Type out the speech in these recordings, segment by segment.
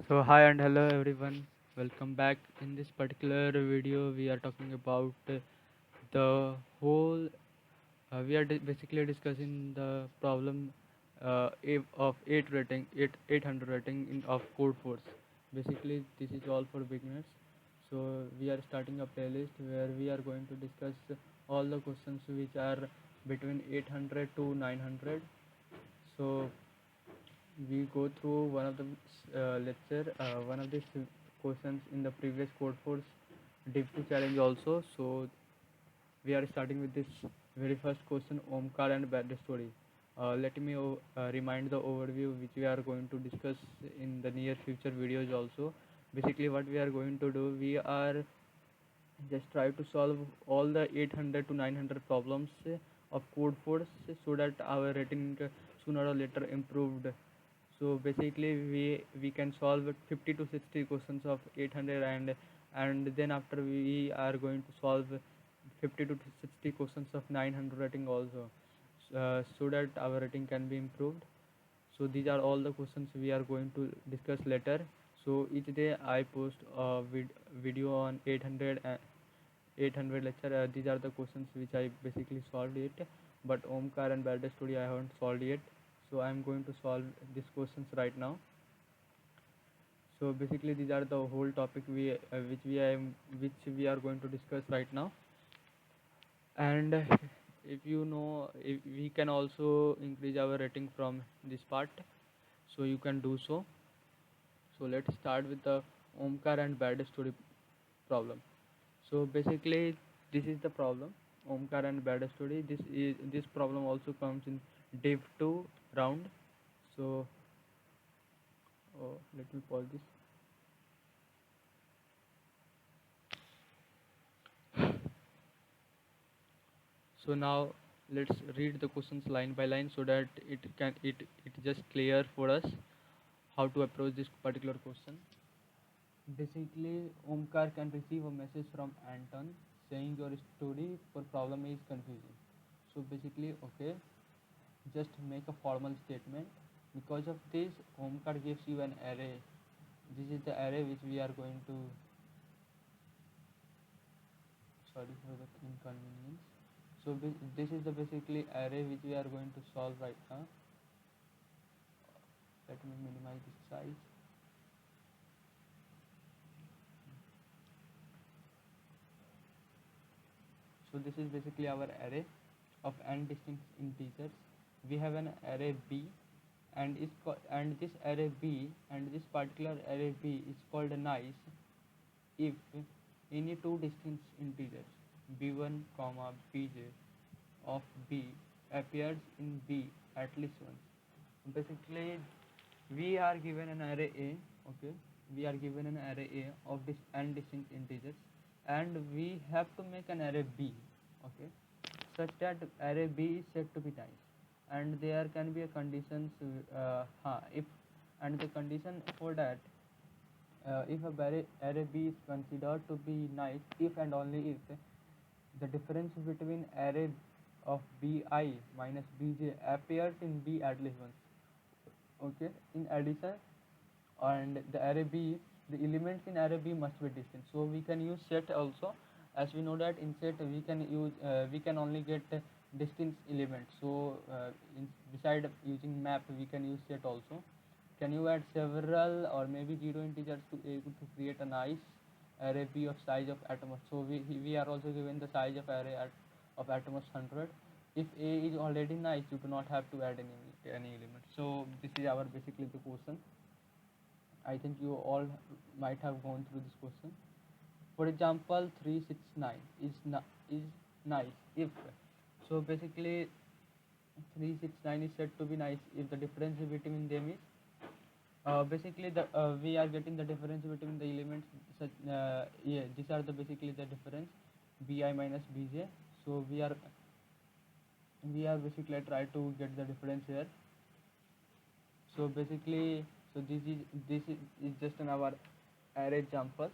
So hi and hello everyone. Welcome back. In this particular video, we are talking about the whole. We are basically discussing the problem of 800 rating in of Code Force. Basically, this is all for beginners. So we are starting a playlist where we are going to discuss all the questions which are between 800 to 900. So we go through one of the lecture, one of these questions in the previous Code Force Deep 2 challenge also. So we are starting with this very first question, Omkar and bad story. Let me remind the overview which we are going to discuss in the near future videos also. Basically, what we are going to do, we are just try to solve all the 800 to 900 problems of Code Force so that our rating sooner or later improved. So basically we can solve 50 to 60 questions of 800, and then after we are going to solve 50 to 60 questions of 900 rating also, so that our rating can be improved. So these are all the questions we are going to discuss later. So each day I post a video on 800 lecture. These are the questions which I basically solved it, but Omkar and Bad Story I haven't solved yet. So I'm going to solve these questions right now. So basically these are the whole topic which we are going to discuss right now. And if you know, if we can also increase our rating from this part, so you can do so. So let's start with the Omkar and Bad Story problem. So basically, this is the problem. Omkar and bad story. This problem also comes in div 2 round. So let me pause this. So now let's read the questions line by line so that it just clear for us how to approach this particular question. Basically, Omkar can receive a message from Anton saying your story for problem is confusing. So basically, okay, just make a formal statement. Because of this, Omkar gives you an array. This is the array which we are going to, sorry for the inconvenience. So this is the basically array which we are going to solve right now. Let me minimize this size. So this is basically our array of n distinct integers. We have an array b, and this array b and this particular array b is called nice if any two distinct integers b1 comma bj of b appears in b at least once. Basically, we are given an array a. Okay, we are given an array a of this n distinct integers, and we have to make an array b. Okay, such that array b is said to be nice, and there can be a conditions if, and the condition for that, if a array b is considered to be nice if and only if the difference between array of bi minus bj appears in b at least once. Okay, in addition, and the array b, the elements in array b must be distinct. So we can use set also, as we know that in set we can only get distinct elements. So beside using map, we can use set also. Can you add several or maybe zero integers to a to create a nice array b of size of atomos? So we are also given the size of array of atomos 100. If a is already nice, you do not have to add any element. So this is our basically the question. I think you all might have gone through this question. For example, 369 is nice if, so basically 369 is said to be nice if the difference between them is, basically we are getting the difference between the elements such, yeah, these are the basically the difference bi minus bj. So we are basically try to get the difference here. So basically, so this is just an our array example.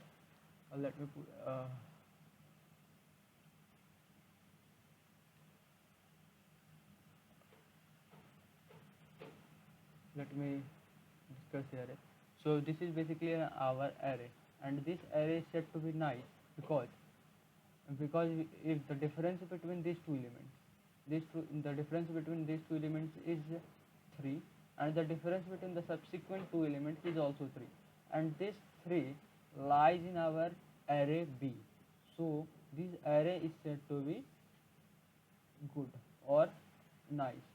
Let me put, let me discuss here. So this is basically our array, and this array is said to be nice because if the difference between these two elements, the difference between these two elements is 3, and the difference between the subsequent two elements is also 3, and this 3 lies in our array B. So this array is said to be good or nice,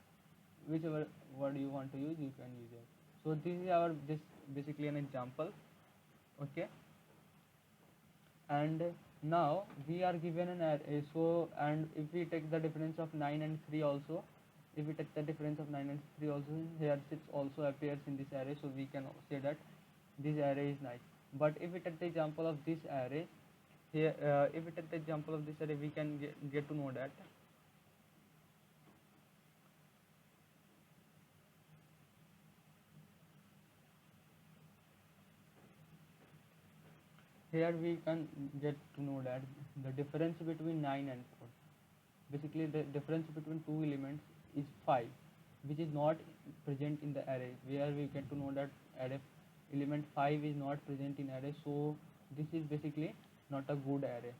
whichever word you want to use, you can use it. So this basically an example. Okay, and now we are given an array. So and if we take the difference of 9 and 3 also, if we take the difference of 9 and 3 also, here 6 also appears in this array, so we can say that this array is nice. But if we take the example of this array here, if we take the example of this array, we can get to know that here we can get to know that the difference between 9 and 4, basically the difference between two elements is 5, which is not present in the array, where we get to know that array element 5 is not present in array, so this is basically not a good array.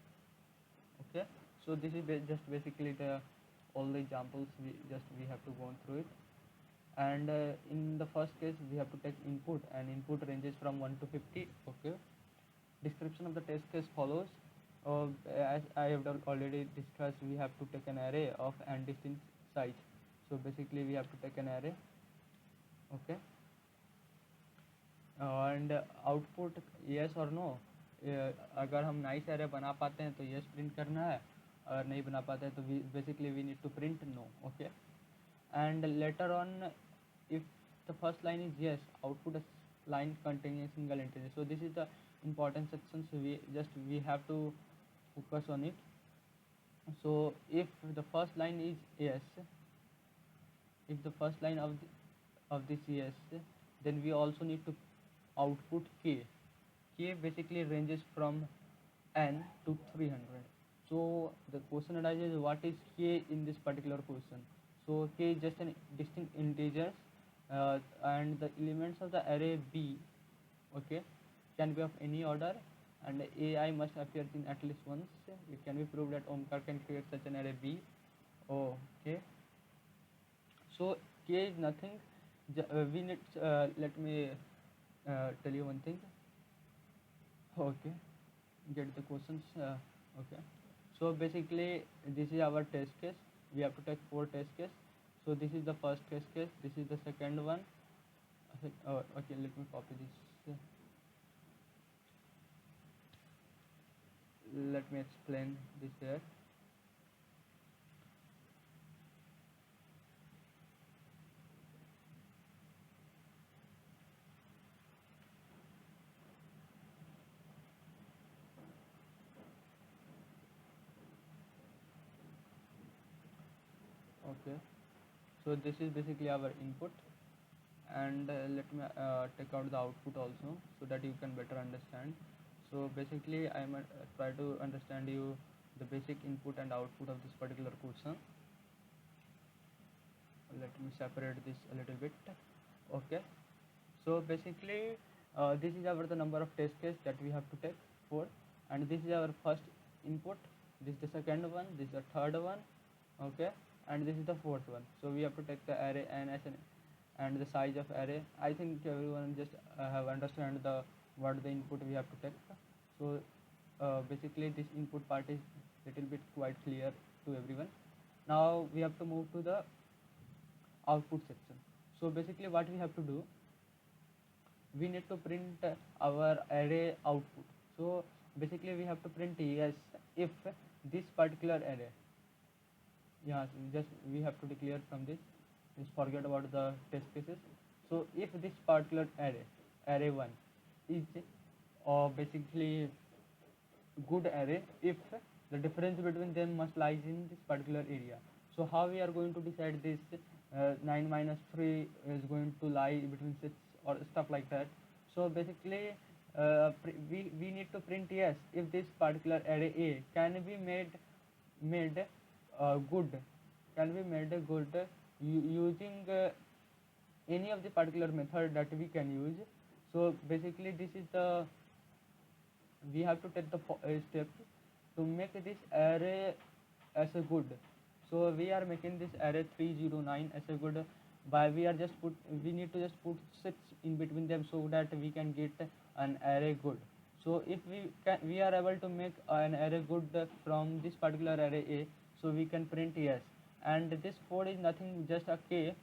Okay, so this is just basically the all the examples we have to go through it. And in the first case we have to take input, and input ranges from 1 to 50. Okay, description of the test case follows. As I have already discussed, we have to take an array of n distinct size. So basically we have to take an array. Okay, and output yes or no. अगर हम nice array बना पाते हैं तो yes print करना है, अगर नहीं बना पाते हैं तो basically we need to print no. Okay, and later on, if the first line is yes, output a line containing a single integer. So this is the important section, so we have to focus on it. So if the first line is yes, if the first line of this yes, then we also need to output k. K basically ranges from n to 300. So the question arises, what is k in this particular question? So k is just an distinct integers, and the elements of the array B, okay, can be of any order, and AI must appear in at least once. It can be proved that Omkar can create such an array B. Okay, so k is nothing. We need let me tell you one thing. Okay, get the questions. Okay, so basically this is our test case. We have to take 4 test case. So this is the first test case, this is the second one. Okay, let me copy this. Let me explain this here. Okay, so this is basically our input, and let me take out the output also, so that you can better understand. So basically I am try to understand you the basic input and output of this particular question. Let me separate this a little bit. Okay, so basically this is our the number of test case that we have to take 4, and this is our first input, this is the second one, this is the third one. Okay, and this is the fourth one. So we have to take the array and the size of array. I think everyone just have understand what the input we have to take. So basically this input part is little bit quite clear to everyone. Now we have to move to the output section. So basically what we have to do, we need to print our array output. So basically we have to print yes if this particular array, yeah, just we have to declare from this, just forget about the test cases. So if this particular array 1 is basically good array, if the difference between them must lies in this particular area. So how we are going to decide this 9 minus 3 is going to lie between 6 or stuff like that. So basically we need to print yes if this particular array A can be made good, can be made good using any of the particular method that we can use. So basically this is the, we have to take the step to make this array as a good. So we are making this array 309 as a good by we are just put, we need to just put 6 in between them so that we can get an array good. So if we are able to make an array good from this particular array A, so we can print yes, and this 4 is nothing, just a k,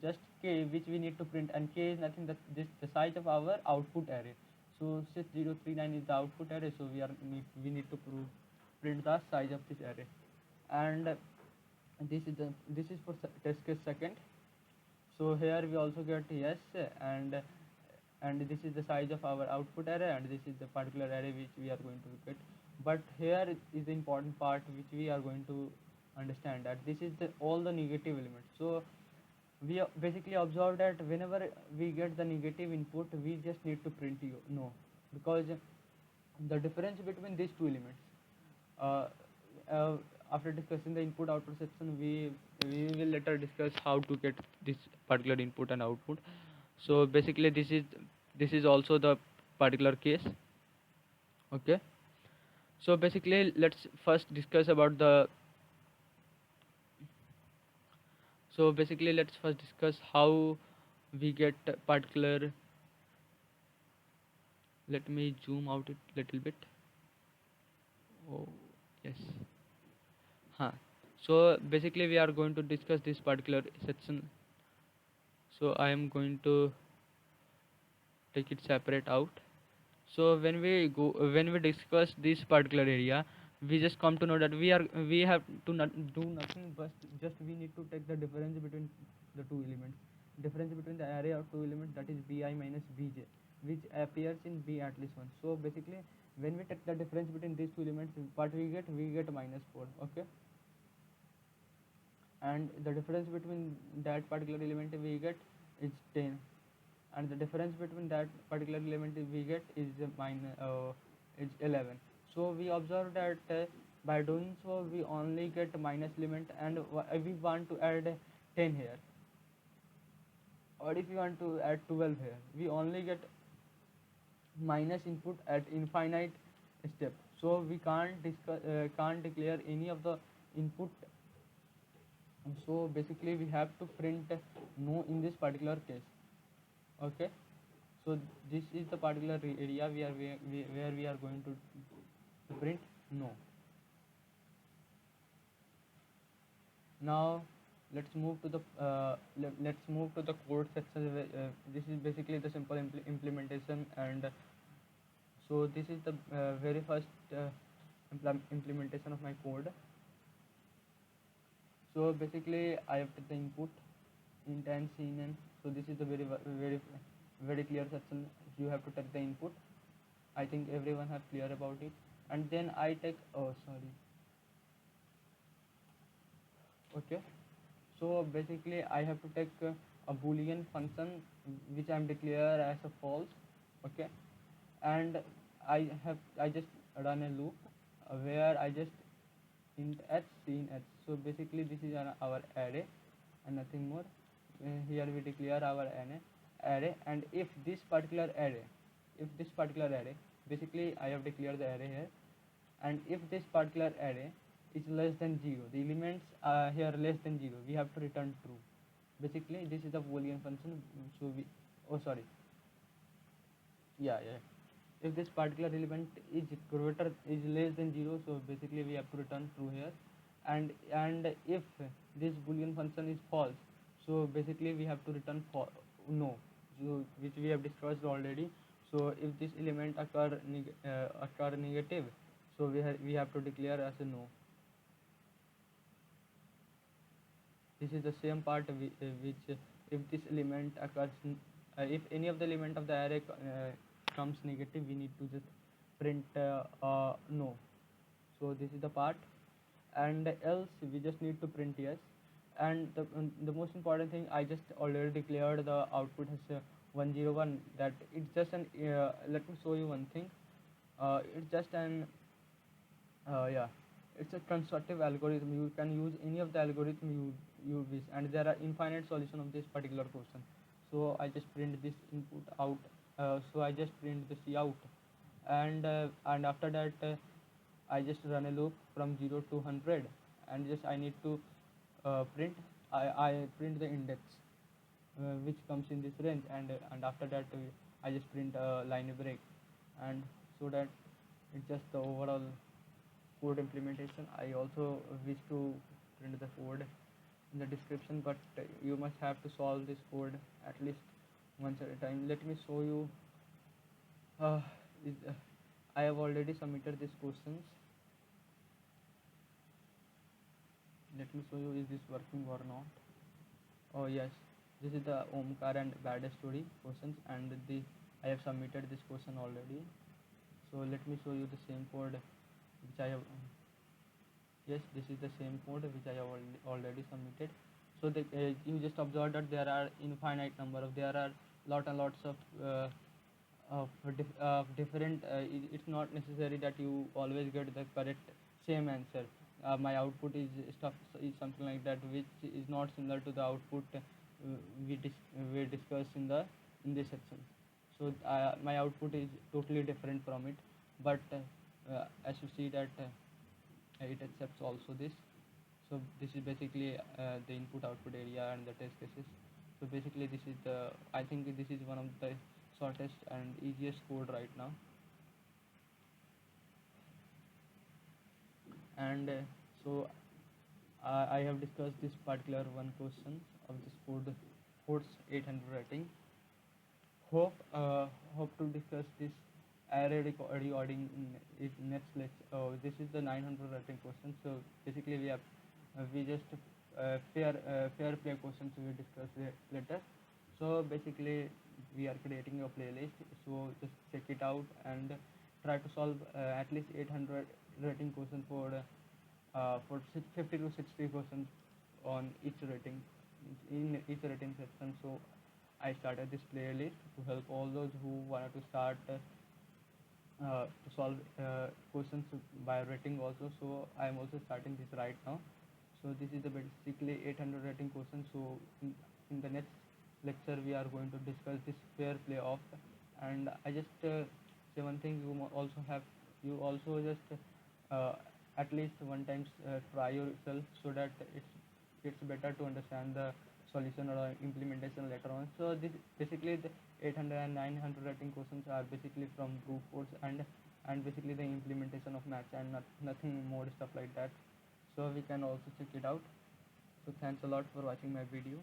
just k which we need to print, and k is nothing that this the size of our output array. So 6039 is the output array, so we need to print the size of this array. And this is for test case second. So here we also get yes, and this is the size of our output array, and this is the particular array which we are going to get. But here is the important part which we are going to understand, that this is the all the negative elements. So we basically observe that whenever we get the negative input, we just need to print no, because the difference between these two elements, uh, uh, after discussing the input output section, we will later discuss how to get this particular input and output. So basically this is also the particular case. Okay, so basically let's first discuss about the, so basically let's first discuss how we get particular, let me zoom out it little bit. Oh yes. Huh. So basically we are going to discuss this particular section, so I am going to take it separate out. So when we discuss this particular area, we just come to know that we have to not do nothing, but just we need to take the difference between the two elements, difference between the array of two elements, that is bi minus bj, which appears in b at least once. So basically when we take the difference between these two elements, what we get minus 4. Okay, and the difference between that particular element we get is 10, and the difference between that particular element we get is is 11. So we observe that by doing so we only get minus element, and we want to add 10 here, or if we want to add 12 here, we only get minus input at infinite step. So we can't declare any of the input. So basically we have to print no in this particular case. Okay, so this is the particular area where we are going to print no. Now let's move to the let's move to the code section. This is basically the simple implementation, and so this is the very first implementation of my code. So basically I have taken the input int and cnn. So this is the very clear section. You have to take the input. I think everyone have clear about it. And then I take, oh sorry, okay, so basically I have to take a boolean function which I am declare as a false. Okay, and I just run a loop where I just int h cin h. So basically this is our array and nothing more. Here we declare our array, and if this particular array, basically I have declared the array here, and if this particular array is less than 0, the elements are here less than 0, we have to return true. Basically this is the boolean function. So we, oh sorry, yeah, if this particular element is greater, is less than 0, so basically we have to return true here. And if this boolean function is false, so basically we have to return no, so which we have discussed already. So if this element occur negative, so we have to declare as a no. This is the same part which if this element occurs, if any of the element of the array comes negative, we need to just print no. So this is the part, and else we just need to print yes. And the most important thing, I just already declared the output as 101, that it's just an let me show you one thing. It's just an yeah, it's a constructive algorithm. You can use any of the algorithm you wish, and there are infinite solution of this particular question. So I just print this input out so I just print the C out, and after that I just run a loop from 0 to 100, and just I need to print. I print the index which comes in this range, and after that I just print a line break, and so that it's just the overall code implementation. I also wish to print the code in the description, but you must have to solve this code at least once at a time. Let me show you. Uh, is, I have already submitted these questions. Let me show you is this working or not. Oh yes, this is the Omkar and bad story questions, and the I have submitted this question already. So let me show you the same code which I have. Yes, this is the same code which I have already submitted. So you just observe that there are infinite number of, there are lot and lots of different. It's not necessary that you always get the correct same answer. My output is stuff is something like that, which is not similar to the output we discussed in this section. So my output is totally different from it, but as you see that it accepts also this. So this is basically the input output area and the test cases. So basically this is the, I think this is one of the shortest and easiest code right now. And so I have discussed this particular one question of this code's 800 rating. Hope to discuss this array recording in next lecture. This is the 900 rating question. So basically we just fair play questions we discuss later. So basically we are creating a playlist. So just check it out and try to solve at least 800 rating question for 50 to 60 questions on each rating in each rating section. So I started this playlist to help all those who wanted to start to solve questions by rating also. So I am also starting this right now. So this is the basically 800 rating questions. So in the next lecture we are going to discuss this fair play of, and I just say one thing, you also just uh, at least one times try yourself, so that it's better to understand the solution or implementation later on. So this basically the 800 and 900 rating questions are basically from brute force and basically the implementation of match and nothing more stuff like that. So we can also check it out. So thanks a lot for watching my video.